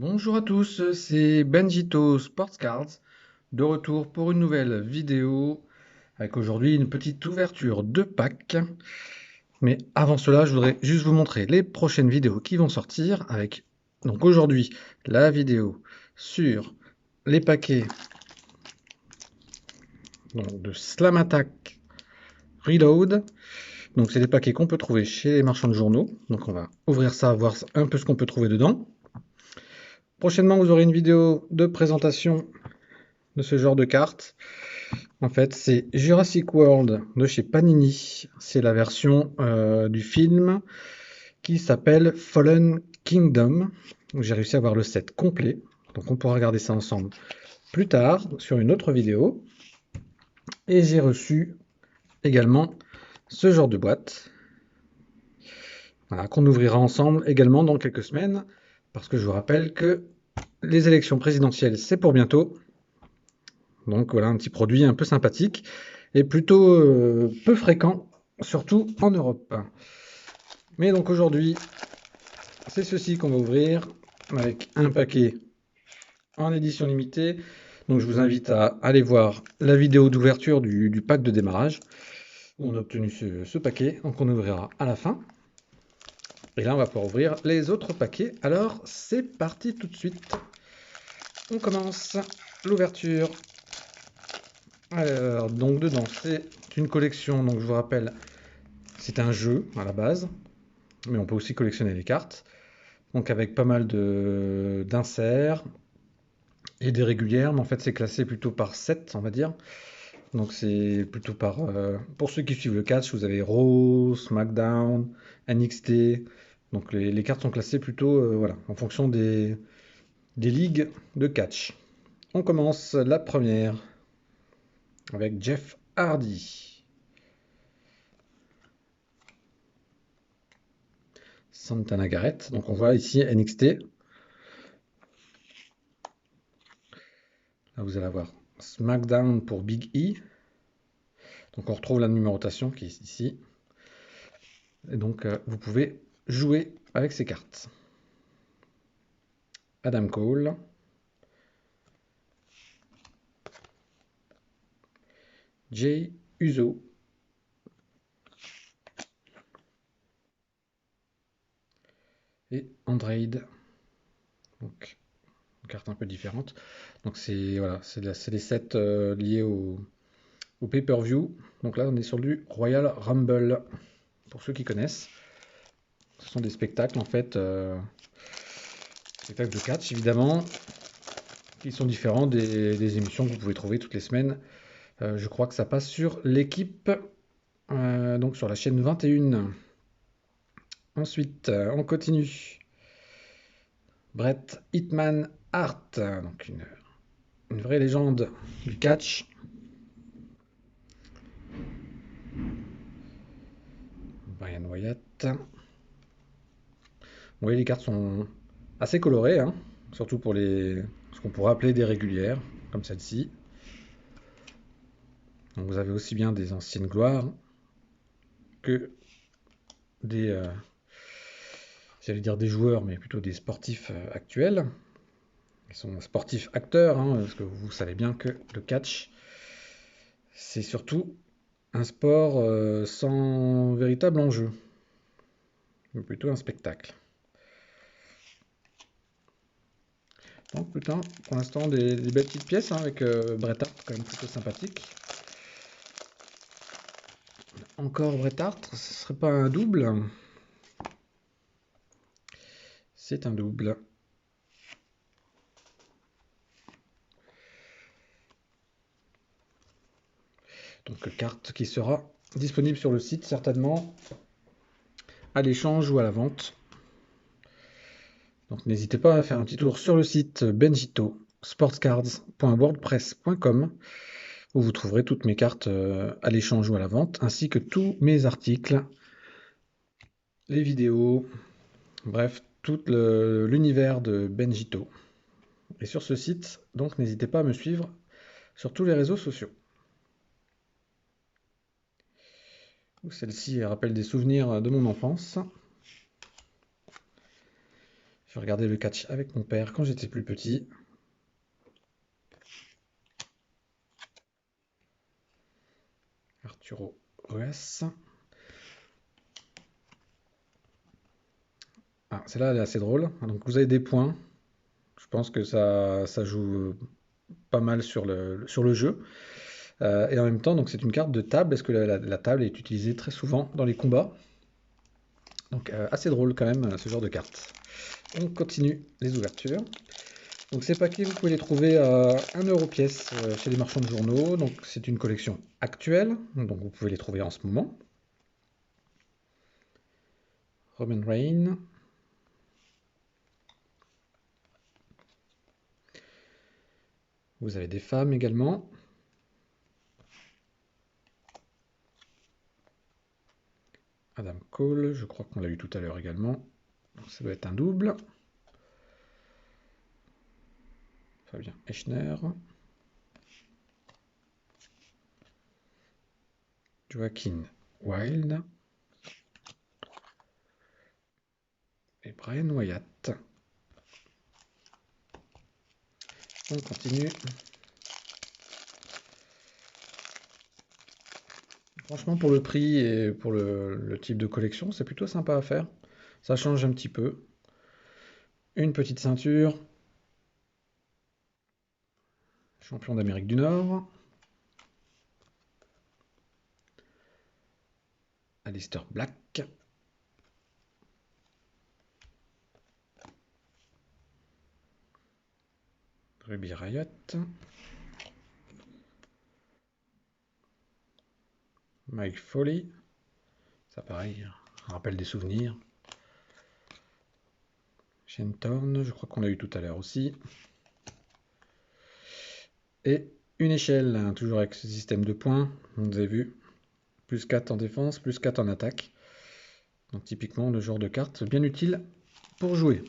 Bonjour à tous, c'est Benjito Sportscards, de retour pour une nouvelle vidéo avec aujourd'hui une petite ouverture de pack. Mais avant cela, je voudrais juste vous montrer les prochaines vidéos qui vont sortir avec donc aujourd'hui la vidéo sur les paquets donc, de Slam Attack Reload. Donc c'est des paquets qu'on peut trouver chez les marchands de journaux. Donc on va ouvrir ça, voir un peu ce qu'on peut trouver dedans. Prochainement, vous aurez une vidéo de présentation de ce genre de cartes. En fait, c'est Jurassic World de chez Panini. C'est la version du film qui s'appelle Fallen Kingdom. J'ai réussi à avoir le set complet. Donc on pourra regarder ça ensemble plus tard sur une autre vidéo. Et j'ai reçu également ce genre de boîte. Voilà, qu'on ouvrira ensemble également dans quelques semaines. Parce que je vous rappelle que les élections présidentielles, c'est pour bientôt. Donc voilà un petit produit un peu sympathique et plutôt peu fréquent, surtout en Europe. Mais donc aujourd'hui, c'est ceci qu'on va ouvrir avec un paquet en édition limitée. Donc je vous invite à aller voir la vidéo d'ouverture du pack de démarrage où on a obtenu ce paquet. Donc on ouvrira à la fin. Et là, on va pouvoir ouvrir les autres paquets. Alors, c'est parti tout de suite. On commence l'ouverture. Alors, donc dedans, c'est une collection. Donc je vous rappelle, c'est un jeu à la base, mais on peut aussi collectionner les cartes. Donc avec pas mal de d'inserts et des régulières, mais en fait c'est classé plutôt par set, on va dire. Donc c'est plutôt par... pour ceux qui suivent le catch, vous avez Raw, SmackDown, NXT. Donc les cartes sont classées plutôt voilà, en fonction des ligues de catch. On commence la première avec Jeff Hardy. Santana Garrett. Donc on voit ici NXT. Là vous allez avoir SmackDown pour Big E. Donc on retrouve la numérotation qui est ici. Et donc vous pouvez jouer avec ces cartes. Adam Cole. Jay Uso. Et Andrade. Donc une carte un peu différente. Donc c'est voilà, c'est les sets liés au pay-per-view. Donc là on est sur du Royal Rumble. Pour ceux qui connaissent. Ce sont des spectacles en fait. Spectacles de catch évidemment. Qui sont différents des émissions que vous pouvez trouver toutes les semaines. Je crois que ça passe sur l'équipe, donc sur la chaîne 21. Ensuite, on continue. Bret Hitman Hart, donc une vraie légende du catch. Brian Wyatt. Vous voyez, les cartes sont assez colorées, hein, surtout pour ce qu'on pourrait appeler des régulières, comme celle-ci. Donc vous avez aussi bien des anciennes gloires que des, j'allais dire des joueurs, mais plutôt des sportifs actuels. Ils sont sportifs acteurs, hein, parce que vous savez bien que le catch, c'est surtout un sport sans véritable enjeu, mais plutôt un spectacle. Donc putain, pour l'instant des belles petites pièces hein, avec Bret Hart quand même plutôt sympathique. Encore Bret Hart, ce serait pas un double? C'est un double. Donc carte qui sera disponible sur le site certainement à l'échange ou à la vente. Donc n'hésitez pas à faire un petit tour sur le site Benjito sportscards.wordpress.com où vous trouverez toutes mes cartes à l'échange ou à la vente, ainsi que tous mes articles, les vidéos, bref, tout l'univers de Benjito. Et sur ce site, donc n'hésitez pas à me suivre sur tous les réseaux sociaux. Celle-ci rappelle des souvenirs de mon enfance. Je regardais le catch avec mon père quand j'étais plus petit. Arturo Ruas. Ah, celle-là, elle est assez drôle. Donc vous avez des points. Je pense que ça joue pas mal sur le jeu. Et en même temps, donc c'est une carte de table. Est-ce que la table est utilisée très souvent dans les combats? Donc assez drôle quand même ce genre de carte. On continue les ouvertures. Donc ces paquets, vous pouvez les trouver à 1 € pièce chez les marchands de journaux. Donc c'est une collection actuelle, donc vous pouvez les trouver en ce moment. Roman Reigns. Vous avez des femmes également. Adam Cole, je crois qu'on l'a eu tout à l'heure également. Donc ça doit être un double. Fabien Echner. Joaquin Wild. Et Brian Wyatt. On continue. Franchement, pour le prix et pour le type de collection, c'est plutôt sympa à faire. Ça change un petit peu. Une petite ceinture. Champion d'Amérique du Nord. Alistair Black. Ruby Riot. Mike Foley. Ça pareil, rappelle des souvenirs. Shenton, je crois qu'on l'a eu tout à l'heure aussi. Et une échelle, hein, toujours avec ce système de points, vous avez vu. Plus 4 en défense, plus 4 en attaque. Donc typiquement le genre de carte bien utile pour jouer.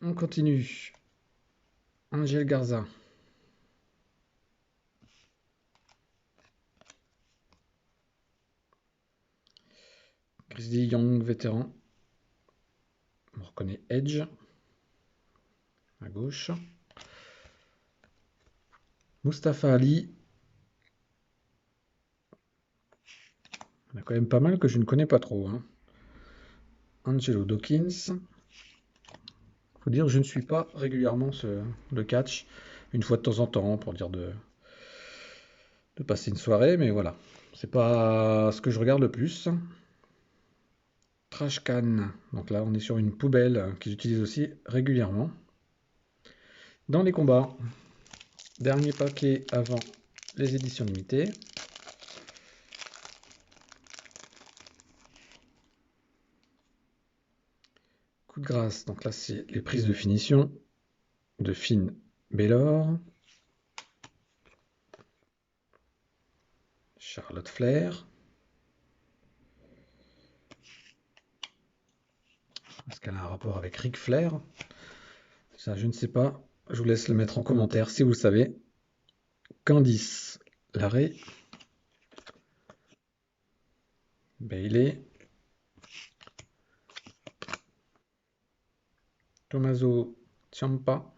On continue. Angel Garza. Grizzly Young, vétéran. On reconnaît Edge. À gauche. Mustafa Ali. Il y en a quand même pas mal que je ne connais pas trop, hein. Angelo Dawkins. Faut dire que je ne suis pas régulièrement le catch. Une fois de temps en temps pour dire de passer une soirée, mais voilà. C'est pas ce que je regarde le plus. Trash can. Donc là, on est sur une poubelle qu'ils utilisent aussi régulièrement. Dans les combats, dernier paquet avant les éditions limitées. Coup de grâce. Donc là, c'est les prises de finition de Finn Balor. Charlotte Flair. Est-ce qu'elle a un rapport avec Ric Flair? Ça, je ne sais pas. Je vous laisse le mettre en commentaire si vous le savez. Candice Larrey. Bailey. Tommaso Ciampa.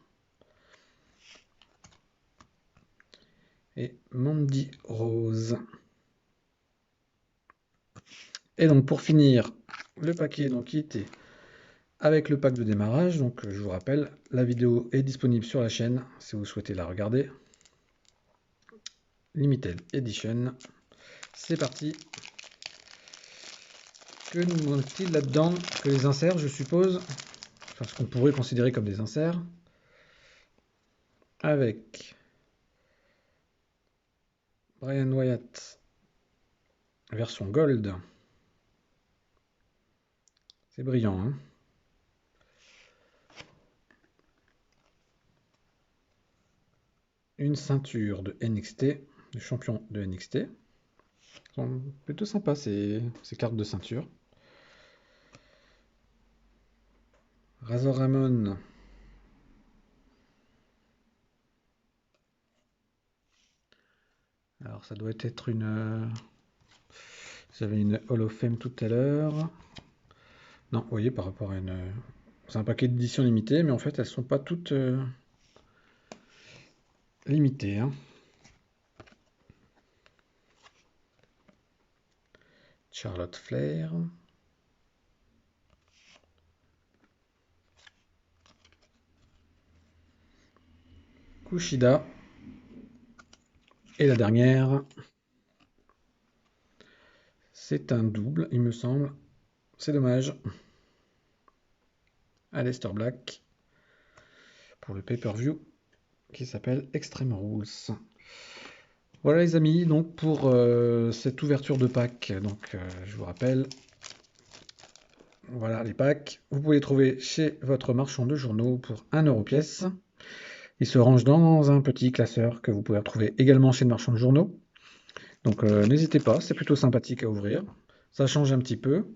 Et Mandy Rose. Et donc pour finir, le paquet donc, qui était avec le pack de démarrage. Donc je vous rappelle, la vidéo est disponible sur la chaîne si vous souhaitez la regarder. Limited Edition. C'est parti. Que nous manque-t-il là-dedans? Que les inserts, je suppose. Enfin, ce qu'on pourrait considérer comme des inserts. Avec Brian Wyatt, version Gold. C'est brillant, hein? Une ceinture de NXT, de champion de NXT. Sont plutôt sympas ces cartes de ceinture. Razor Ramon. Alors ça doit être une... J'avais une Hall of Fame tout à l'heure. Non, vous voyez, par rapport à une... C'est un paquet d'édition limitée, mais en fait, elles sont pas toutes limitées, hein. Charlotte Flair. Kushida. Et la dernière, c'est un double, il me semble. C'est dommage. Aleister Black pour le pay-per-view qui s'appelle Extreme Rules. Voilà les amis, donc pour cette ouverture de pack, donc je vous rappelle, voilà les packs, vous pouvez les trouver chez votre marchand de journaux pour 1 € pièce. Ils se rangent dans un petit classeur que vous pouvez retrouver également chez le marchand de journaux. Donc n'hésitez pas, c'est plutôt sympathique à ouvrir, ça change un petit peu.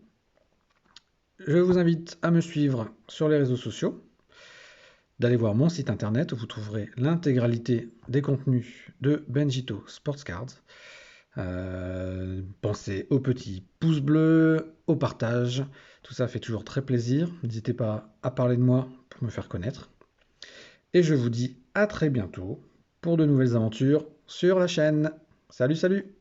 Je vous invite à me suivre sur les réseaux sociaux, d'aller voir mon site internet où vous trouverez l'intégralité des contenus de Benjito Sports Cards. Pensez au petit pouce bleu, au partage, tout ça fait toujours très plaisir. N'hésitez pas à parler de moi pour me faire connaître. Et je vous dis à très bientôt pour de nouvelles aventures sur la chaîne. Salut, salut!